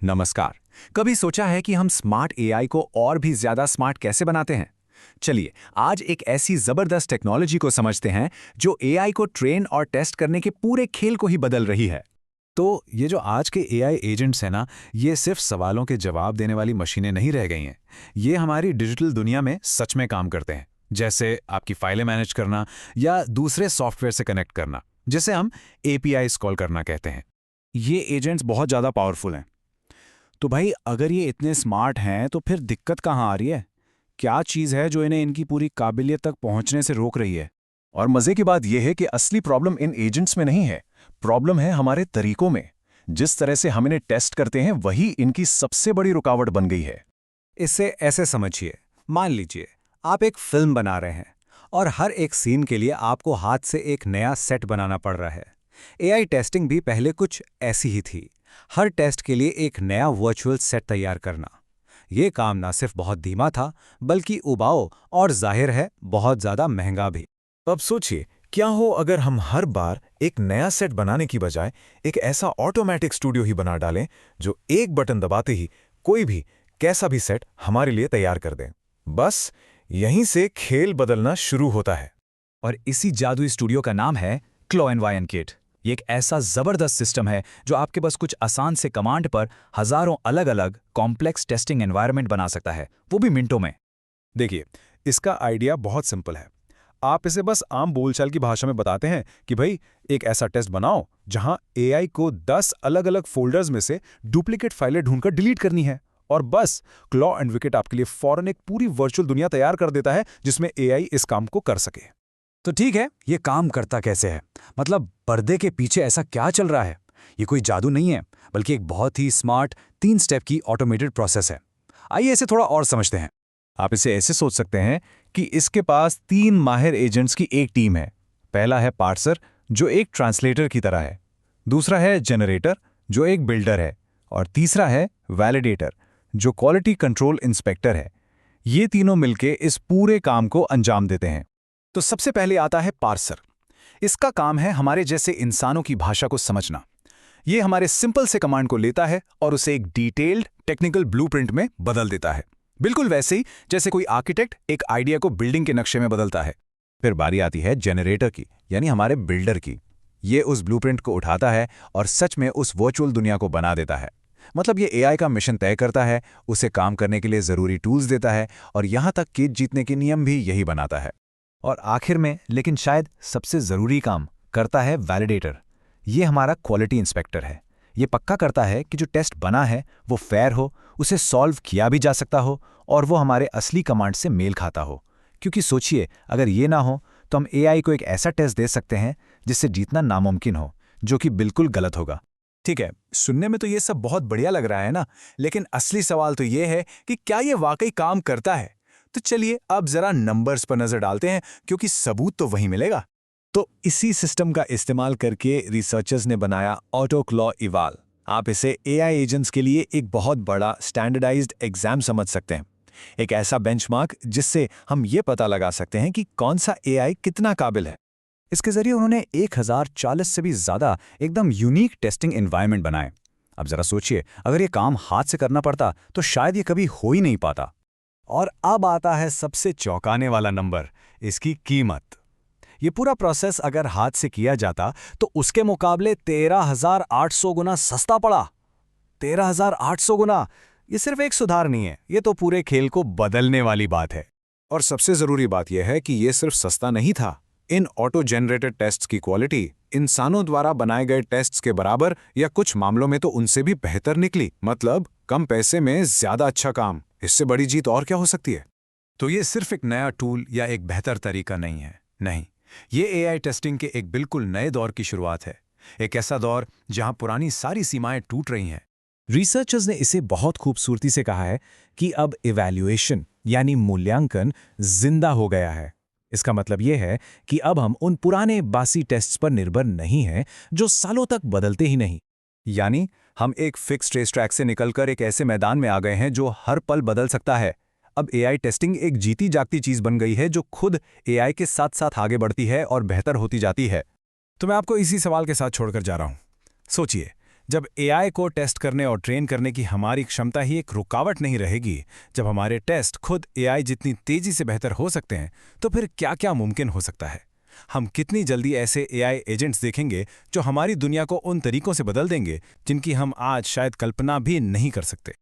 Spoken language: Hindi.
नमस्कार। कभी सोचा है कि हम स्मार्ट एआई को और भी ज्यादा स्मार्ट कैसे बनाते हैं? चलिए, आज एक ऐसी जबरदस्त टेक्नोलॉजी को समझते हैं जो एआई को ट्रेन और टेस्ट करने के पूरे खेल को ही बदल रही है। तो ये जो आज के एआई एजेंट्स हैं ना, ये सिर्फ सवालों के जवाब देने वाली मशीनें नहीं रह गई हैं। ये हमारी डिजिटल दुनिया में सच में काम करते हैं, जैसे आपकी फाइलें मैनेज करना या दूसरे सॉफ्टवेयर से कनेक्ट करना, जिसे हम एपीआईज़ कॉल करना कहते हैं। ये एजेंट्स बहुत ज़्यादा पावरफुल हैं। तो भाई, अगर ये इतने स्मार्ट हैं तो फिर दिक्कत कहाँ आ रही है? क्या चीज़ है जो इन्हें इनकी पूरी काबिलियत तक पहुंचने से रोक रही है? और मजे की बात यह है कि असली प्रॉब्लम इन एजेंट्स में नहीं है, प्रॉब्लम है हमारे तरीकों में। जिस तरह से हम इन्हें टेस्ट करते हैं वही इनकी सबसे बड़ी रुकावट बन गई है। इसे ऐसे समझिए, मान लीजिए आप एक फिल्म बना रहे हैं और हर एक सीन के लिए आपको हाथ से एक नया सेट बनाना पड़ रहा है। एआई टेस्टिंग भी पहले कुछ ऐसी ही थी, हर टेस्ट के लिए एक नया वर्चुअल सेट तैयार करना। ये काम ना सिर्फ बहुत धीमा था, बल्कि उबाऊ और जाहिर है बहुत ज़्यादा महंगा भी। अब सोचिए, क्या हो अगर हम हर बार एक नया सेट बनाने की बजाय एक ऐसा ऑटोमेटिक स्टूडियो ही बना डालें जो एक बटन दबाते ही कोई भी कैसा भी सेट हमारे लिए तैयार कर दें। बस यहीं से खेल बदलना शुरू होता है। और इसी जादुई स्टूडियो का नाम है क्लो एनवायरन किट। ये एक ऐसा जबरदस्त सिस्टम है जो आपके बस कुछ आसान से कमांड पर हजारों अलग अलग कॉम्प्लेक्स टेस्टिंग एनवायरनमेंट बना सकता है, वो भी मिनटों में। देखिए, इसका आइडिया बहुत सिंपल है। आप इसे बस आम बोलचाल की भाषा में बताते हैं कि भाई एक ऐसा टेस्ट बनाओ जहां एआई को 10 अलग अलग फोल्डर्स में से डुप्लीकेट फाइलें ढूंढकर डिलीट करनी है, और बस क्लॉ एंड विकेट आपके लिए फौरन एक पूरी वर्चुअल दुनिया तैयार कर देता है जिसमें एआई इस काम को कर सके। तो ठीक है, ये काम करता कैसे है? मतलब पर्दे के पीछे ऐसा क्या चल रहा है? ये कोई जादू नहीं है, बल्कि एक बहुत ही स्मार्ट 3 स्टेप की ऑटोमेटेड प्रोसेस है। आइए इसे थोड़ा और समझते हैं। आप इसे ऐसे सोच सकते हैं कि इसके पास 3 माहिर एजेंट्स की एक टीम है। पहला है पार्सर, जो एक ट्रांसलेटर की तरह है। दूसरा है जनरेटर, जो एक बिल्डर है। और तीसरा है वैलिडेटर, जो क्वालिटी कंट्रोल इंस्पेक्टर है। ये तीनों मिलके इस पूरे काम को अंजाम देते हैं। तो सबसे पहले आता है पार्सर। इसका काम है हमारे जैसे इंसानों की भाषा को समझना। ये हमारे सिंपल से कमांड को लेता है और उसे एक डिटेल्ड टेक्निकल ब्लूप्रिंट में बदल देता है, बिल्कुल वैसे ही जैसे कोई आर्किटेक्ट एक आइडिया को बिल्डिंग के नक्शे में बदलता है। फिर बारी आती है जनरेटर की, यानी हमारे बिल्डर की। ये उस ब्लूप्रिंट को उठाता है और सच में उस वर्चुअल दुनिया को बना देता है। मतलब ये एआई का मिशन तय करता है, उसे काम करने के लिए ज़रूरी टूल्स देता है और यहाँ तक कि जीतने के नियम भी यही बनाता है। और आखिर में, लेकिन शायद सबसे ज़रूरी काम करता है वैलिडेटर। ये हमारा क्वालिटी इंस्पेक्टर है। ये पक्का करता है कि जो टेस्ट बना है वो फेयर हो, उसे सॉल्व किया भी जा सकता हो और वो हमारे असली कमांड से मेल खाता हो। क्योंकि सोचिए, अगर ये ना हो तो हम एआई को एक ऐसा टेस्ट दे सकते हैं जिससे जीतना नामुमकिन हो, जो कि बिल्कुल गलत होगा। ठीक है, सुनने में तो ये सब बहुत बढ़िया लग रहा है ना, लेकिन असली सवाल तो ये है कि क्या ये वाकई काम करता है? तो चलिए अब जरा नंबर्स पर नजर डालते हैं, क्योंकि सबूत तो वही मिलेगा। तो इसी सिस्टम का इस्तेमाल करके रिसर्चर्स ने बनाया ऑटो क्लॉ इवाल। आप इसे एआई एजेंट्स के लिए एक बहुत बड़ा स्टैंडर्डाइज्ड एग्जाम समझ सकते हैं। एक ऐसा बेंचमार्क जिससे हम ये पता लगा सकते हैं कि कौन सा एआई कितना काबिल है। इसके जरिए उन्होंने 1040 से भी ज़्यादा एकदम यूनिक टेस्टिंग एनवायरनमेंट बनाए। अब जरा सोचिए, अगर ये काम हाथ से करना पड़ता तो शायद ये कभी हो ही नहीं पाता। और अब आता है सबसे चौंकाने वाला नंबर, इसकी कीमत। ये पूरा प्रोसेस अगर हाथ से किया जाता तो उसके मुकाबले 13,800 गुना सस्ता पड़ा। 13,800 गुना! ये सिर्फ एक सुधार नहीं है, ये तो पूरे खेल को बदलने वाली बात है। और सबसे ज़रूरी बात यह है कि ये सिर्फ सस्ता नहीं था। इन ऑटो जनरेटेड टेस्ट्स की क्वालिटी इंसानों द्वारा बनाए गए टेस्ट्स के बराबर या कुछ मामलों में तो उनसे भी बेहतर निकली। मतलब कम पैसे में ज़्यादा अच्छा काम। इससे बड़ी जीत और क्या हो सकती है? तो ये सिर्फ एक नया टूल या एक बेहतर तरीका नहीं है। नहीं, ये एआई टेस्टिंग के एक बिल्कुल नए दौर की शुरुआत है। एक ऐसा दौर जहां पुरानी सारी सीमाएं टूट रही हैं। रिसर्चर्स ने इसे बहुत खूबसूरती से कहा है कि अब इवैल्यूएशन यानी मूल्यांकन जिंदा हो गया है। इसका मतलब यह है कि अब हम उन पुराने बासी टेस्ट्स पर निर्भर नहीं हैं जो सालों तक बदलते ही नहीं। यानी हम एक फिक्स्ड रेस ट्रैक से निकलकर एक ऐसे मैदान में आ गए हैं जो हर पल बदल सकता है। अब एआई टेस्टिंग एक जीती जागती चीज बन गई है जो खुद एआई के साथ साथ आगे बढ़ती है और बेहतर होती जाती है। तो मैं आपको इसी सवाल के साथ छोड़कर जा रहा हूं। सोचिए, जब एआई को टेस्ट करने और ट्रेन करने की हमारी क्षमता ही एक रुकावट नहीं रहेगी, जब हमारे टेस्ट खुद एआई जितनी तेजी से बेहतर हो सकते हैं, तो फिर क्या क्या मुमकिन हो सकता है। हम कितनी जल्दी ऐसे एआई एजेंट्स देखेंगे जो हमारी दुनिया को उन तरीकों से बदल देंगे जिनकी हम आज शायद कल्पना भी नहीं कर सकते।